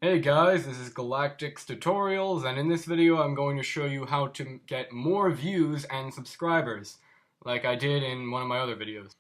Hey guys, this is Galactic's Tutorials, and in this video I'm going to show you how to get more views and subscribers, like I did in one of my other videos.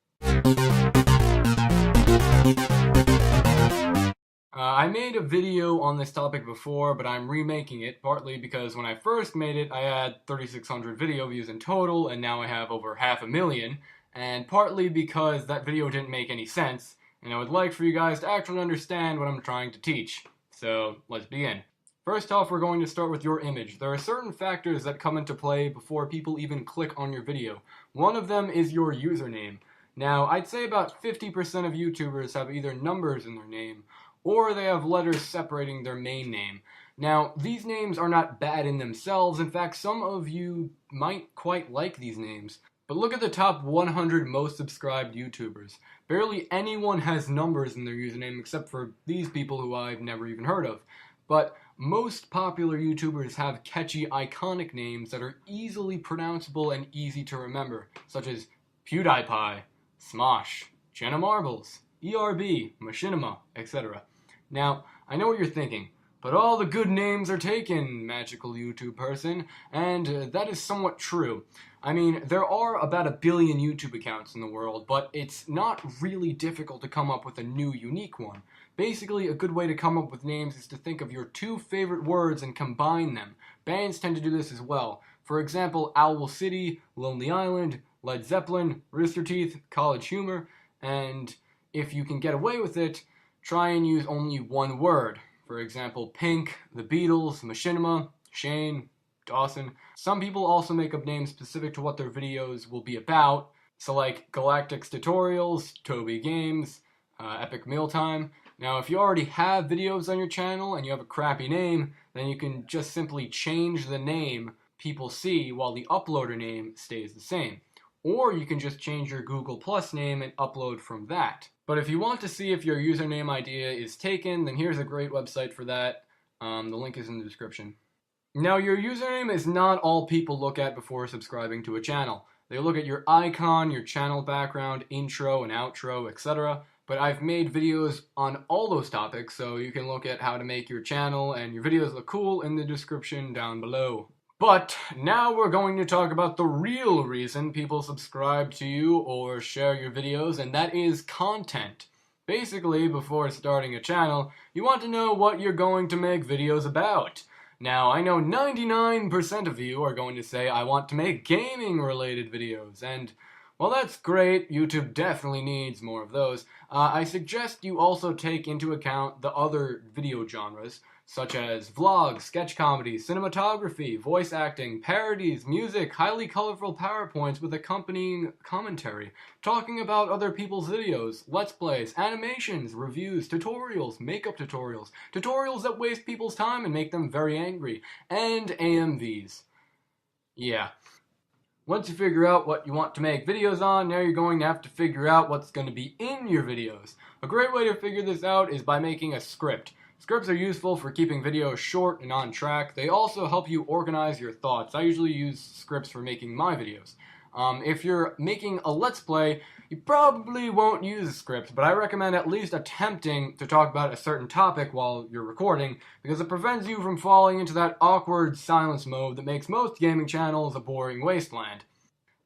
I made a video on this topic before, but I'm remaking it, partly because when I first made it I had 3,600 video views in total, and now I have over 500,000, and partly because that video didn't make any sense, and I would like for you guys to actually understand what I'm trying to teach. So let's begin. First off, we're going to start with your image. There are certain factors that come into play before people even click on your video. One of them is your username. Now, I'd say about 50% of YouTubers have either numbers in their name, or they have letters separating their main name. Now, these names are not bad in themselves. In fact, some of you might quite like these names. But look at the top 100 most subscribed YouTubers. Barely anyone has numbers in their username except for these people who I've never even heard of. But most popular YouTubers have catchy, iconic names that are easily pronounceable and easy to remember, such as PewDiePie, Smosh, Jenna Marbles, ERB, Machinima, etc. Now, I know what you're thinking, but all the good names are taken, magical YouTube person, and that is somewhat true. I mean, there are about 1 billion YouTube accounts in the world, but it's not really difficult to come up with a new, unique one. Basically, a good way to come up with names is to think of your two favorite words and combine them. Bands tend to do this as well. For example, Owl City, Lonely Island, Led Zeppelin, Rooster Teeth, College Humor, and if you can get away with it, try and use only one word. For example, Pink, The Beatles, Machinima, Shane, Dawson. Some people also make up names specific to what their videos will be about, so like Galactic's Tutorials, Toby Games, Epic Mealtime. Now if you already have videos on your channel and you have a crappy name, then you can just simply change the name people see while the uploader name stays the same. Or you can just change your Google Plus name and upload from that. But if you want to see if your username idea is taken, then here's a great website for that. The link is in the description. Now, your username is not all people look at before subscribing to a channel. They look at your icon, your channel background, intro and outro, etc. But I've made videos on all those topics, so you can look at how to make your channel and your videos look cool in the description down below. But now we're going to talk about the real reason people subscribe to you or share your videos, and that is content. Basically, before starting a channel, you want to know what you're going to make videos about. Now, I know 99% of you are going to say, I want to make gaming-related videos, and while that's great, YouTube definitely needs more of those, I suggest you also take into account the other video genres, such as vlogs, sketch comedy, cinematography, voice acting, parodies, music, highly colorful PowerPoints with accompanying commentary, talking about other people's videos, let's plays, animations, reviews, tutorials, makeup tutorials, tutorials that waste people's time and make them very angry, and AMVs. Yeah. Once you figure out what you want to make videos on, now you're going to have to figure out what's going to be in your videos. A great way to figure this out is by making a script. Scripts are useful for keeping videos short and on track. They also help you organize your thoughts. I usually use scripts for making my videos. If you're making a Let's Play, you probably won't use a script, but I recommend at least attempting to talk about a certain topic while you're recording, because it prevents you from falling into that awkward silence mode that makes most gaming channels a boring wasteland.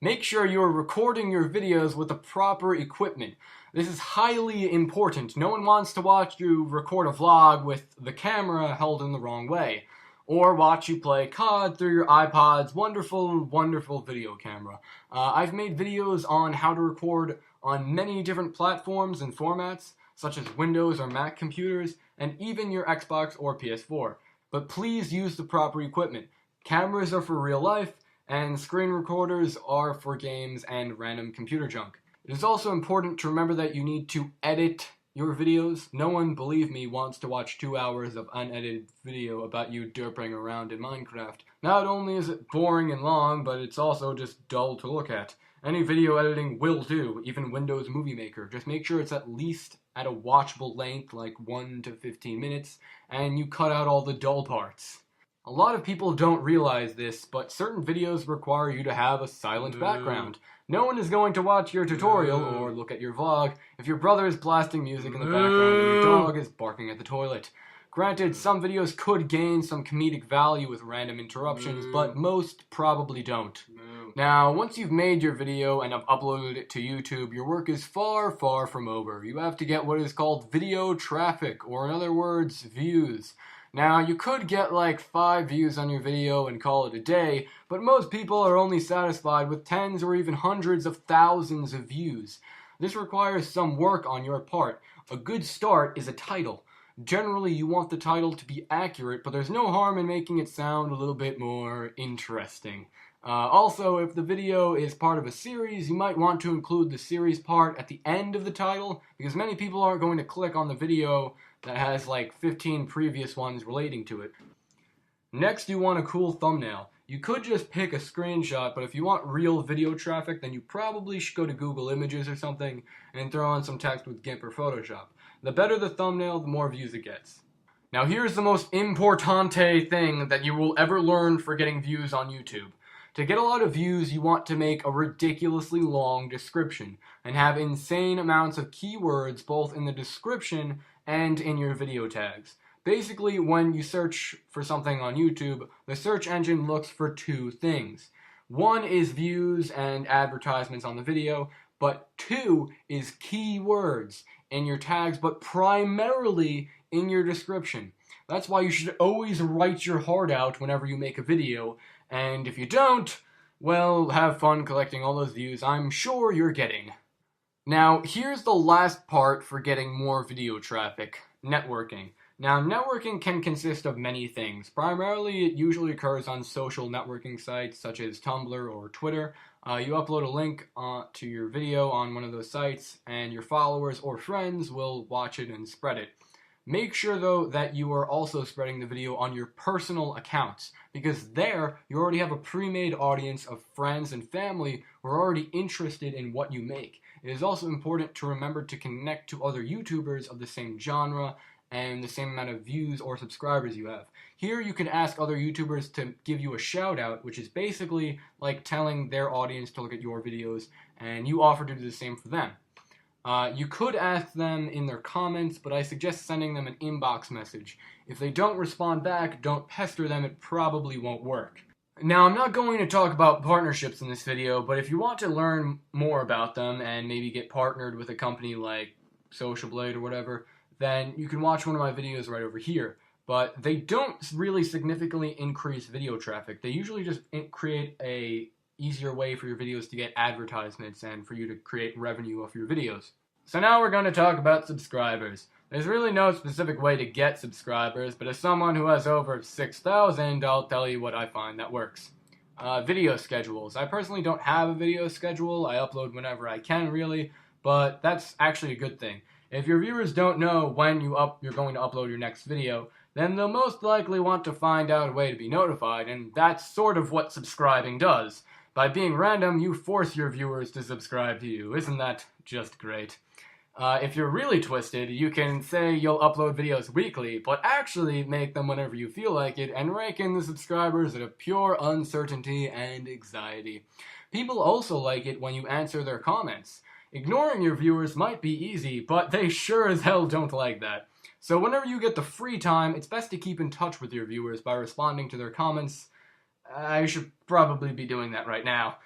Make sure you're recording your videos with the proper equipment. This is highly important. No one wants to watch you record a vlog with the camera held in the wrong way, or watch you play COD through your iPod's wonderful, wonderful video camera. I've made videos on how to record on many different platforms and formats, such as Windows or Mac computers, and even your Xbox or PS4. But please use the proper equipment. Cameras are for real life, and screen recorders are for games and random computer junk. It is also important to remember that you need to edit your videos. No one, believe me, wants to watch 2 hours of unedited video about you derping around in Minecraft. Not only is it boring and long, but it's also just dull to look at. Any video editing will do, even Windows Movie Maker. Just make sure it's at least at a watchable length, like 1 to 15 minutes, and you cut out all the dull parts. A lot of people don't realize this, but certain videos require you to have a silent background. No one is going to watch your tutorial or look at your vlog if your brother is blasting music in the background and your dog is barking at the toilet. Granted, some videos could gain some comedic value with random interruptions, but most probably don't. Now, once you've made your video and have uploaded it to YouTube, your work is far, far from over. You have to get what is called video traffic, or in other words, views. Now, you could get like 5 views on your video and call it a day, but most people are only satisfied with tens or even hundreds of thousands of views. This requires some work on your part. A good start is a title. Generally, you want the title to be accurate, but there's no harm in making it sound a little bit more interesting. Also, if the video is part of a series, you might want to include the series part at the end of the title, because many people aren't going to click on the video that has like 15 previous ones relating to it. Next, you want a cool thumbnail. You could just pick a screenshot, but if you want real video traffic, then you probably should go to Google Images or something and throw on some text with GIMP or Photoshop. The better the thumbnail, the more views it gets. Now here's the most importante thing that you will ever learn for getting views on YouTube. To get a lot of views, you want to make a ridiculously long description and have insane amounts of keywords both in the description and in your video tags. Basically, when you search for something on YouTube, the search engine looks for 2 things. 1 is views and advertisements on the video, but 2 is keywords in your tags, but primarily in your description. That's why you should always write your heart out whenever you make a video, and if you don't, well, have fun collecting all those views I'm sure you're getting. Now, here's the last part for getting more video traffic: networking. Now, networking can consist of many things. Primarily, it usually occurs on social networking sites such as Tumblr or Twitter. You upload a link to your video on one of those sites, and your followers or friends will watch it and spread it. Make sure, though, that you are also spreading the video on your personal accounts, because there you already have a pre-made audience of friends and family who are already interested in what you make. It is also important to remember to connect to other YouTubers of the same genre and the same amount of views or subscribers you have. Here you can ask other YouTubers to give you a shout out, which is basically like telling their audience to look at your videos, and you offer to do the same for them. You could ask them in their comments, but I suggest sending them an inbox message. If they don't respond back, don't pester them, it probably won't work. Now, I'm not going to talk about partnerships in this video, but if you want to learn more about them and maybe get partnered with a company like Social Blade or whatever, then you can watch one of my videos right over here. But they don't really significantly increase video traffic. They usually just create a easier way for your videos to get advertisements and for you to create revenue off your videos. So now we're going to talk about subscribers. There's really no specific way to get subscribers, but as someone who has over 6,000, I'll tell you what I find that works. Video schedules. I personally don't have a video schedule. I upload whenever I can, really, but that's actually a good thing. If your viewers don't know when you're going to upload your next video, then they'll most likely want to find out a way to be notified, and that's sort of what subscribing does. By being random, you force your viewers to subscribe to you. Isn't that just great? If you're really twisted, you can say you'll upload videos weekly, but actually make them whenever you feel like it, and rake in the subscribers out of pure uncertainty and anxiety. People also like it when you answer their comments. Ignoring your viewers might be easy, but they sure as hell don't like that. So whenever you get the free time, it's best to keep in touch with your viewers by responding to their comments. I should probably be doing that right now.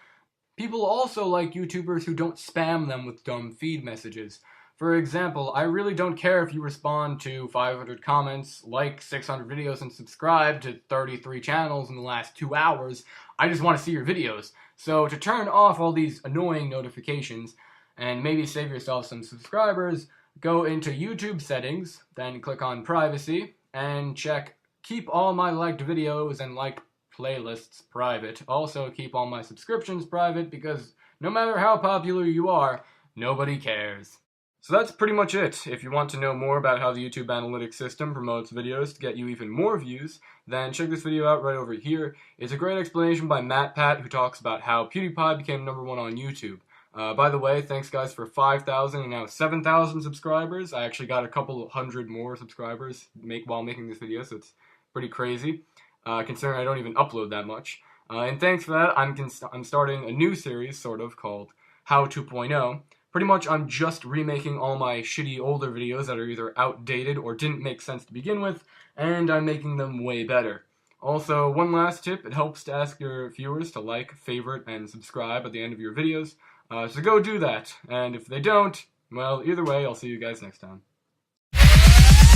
People also like YouTubers who don't spam them with dumb feed messages. For example, I really don't care if you respond to 500 comments, like 600 videos, and subscribe to 33 channels in the last 2 hours. I just want to see your videos. So to turn off all these annoying notifications, and maybe save yourself some subscribers, go into YouTube settings, then click on privacy, and check keep all my liked videos and liked playlists private. Also keep all my subscriptions private, because no matter how popular you are, nobody cares. So that's pretty much it. If you want to know more about how the YouTube analytics system promotes videos to get you even more views, then check this video out right over here. It's a great explanation by MatPat, who talks about how PewDiePie became #1 on YouTube. By the way, thanks guys for 5,000 and now 7,000 subscribers. I actually got a couple hundred more subscribers while making this video, so it's pretty crazy, considering I don't even upload that much. And thanks for that, I'm starting a new series, sort of, called How 2.0, Pretty much I'm just remaking all my shitty older videos that are either outdated or didn't make sense to begin with, and I'm making them way better. Also, one last tip, it helps to ask your viewers to like, favorite, and subscribe at the end of your videos, so go do that. And if they don't, well, either way, I'll see you guys next time.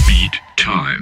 Beat time.